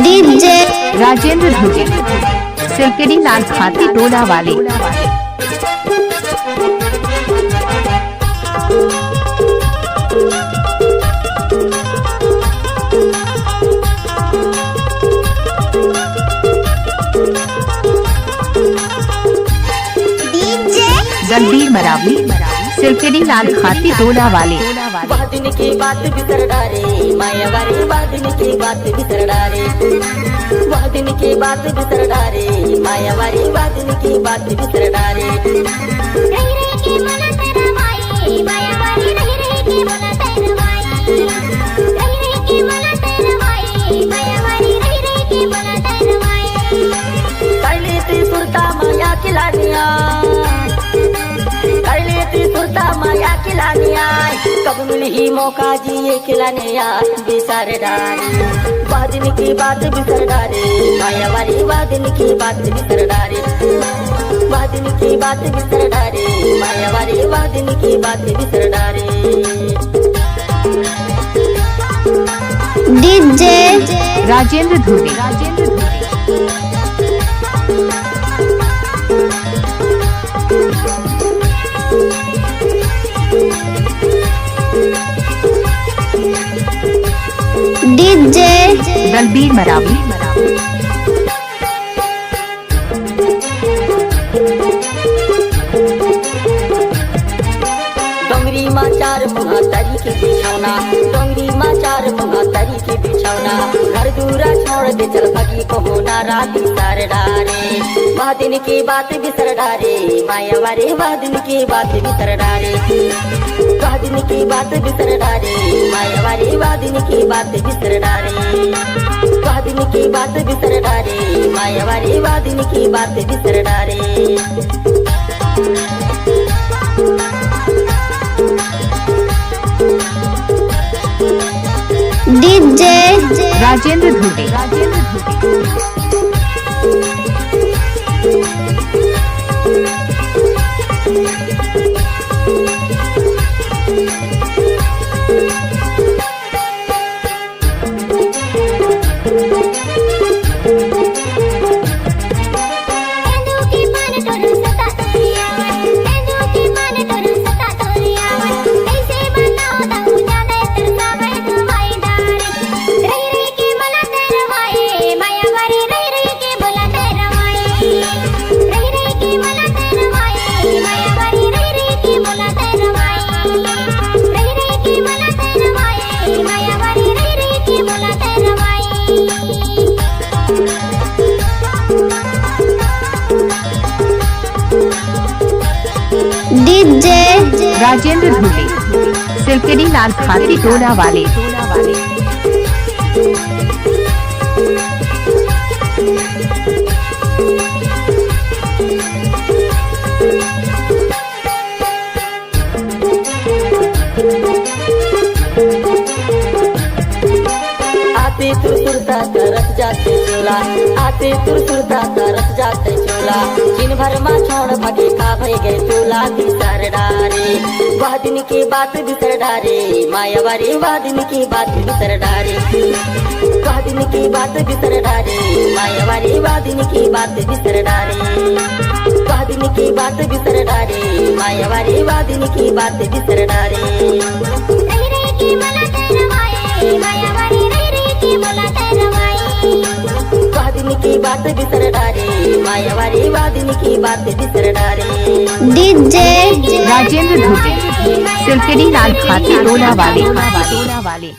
DJ Rajendra धुगे, सिलकड़ी लाल खाती टोला वाले। DJ गंभीर मरावी, सिलकड़ी लाल खाती टोला वाले। वादिन की बात बिसर डारे मायावारी, वादिन की बात बिसर डारे, वादिन की बात बिसर डारे मायावारी, वादिन की बात बिसर डारे। रही रही के मला तरवाई मायावारी, रही रही के मला तरवाई, रही रही के मला तरवाई मायावारी, रही रही के मला तरवाई। करली ती सुरता माया खिलानिया, करली ती सुरता माया खिलानिया, कब मिली ही मौका जिए खिलाने यार बिसर डारे। वादिन की बात बिसर डारे मायावारी, वादिन की बात बिसर डारे, वादिन की बात बिसर डारे मायावारी, वादिन की बात बिसर डारे। डीजे राजेंद्र धुगे, राजेंद्र धुगे। डीजे गंभीर मरावी, डोंगरी माँ चार मुहा तरी के बिछौना, डोंगरी माँ चार मुहा तरी के बिछौना, घर दूरा छोड़ दे चल भगी को होना रात बिसर डारे। वादिन की बात बिसर डारे मायावारी, वादिन की बात बिसर डारे, वादिन की बात बिसर डारे मायावारी, वादिन की बात बिसर डारे, वादिन की बात बिसर डारे मायावारी, वादिन की बात बिसर डारे। डीजे राजेंद्र धुगे, राजेंद्र धुगे। डीजे राजेंद्र धुगे, सिलकड़ी लाल खाती टोला वाले। आते तुर सुरता तरस जाते चोला, आते तुर सुरता तरस जाते चोला, दिन भर माँ छोड़ भगे का भर गए चोला बिसर डारे। वादिन की बात बिसर डारे मायावारी, वादिन की बात बिसर डारे, वादिन की बात बिसर डारे मायावारी, वादिन की बात बिसर डारे, वादिन की बात बिसर डारे मायावारी, वादिन की बात बिसर डारे। रही रही के मला तरवाई मायावारी, रही रही के मला तरवाई। वादिन की बात बिसर डारे मायावारी, वादिन की बात बिसर डारे। डीजे राजेंद्र धुगे, सिलकड़ी लाल खाती टोला वाले।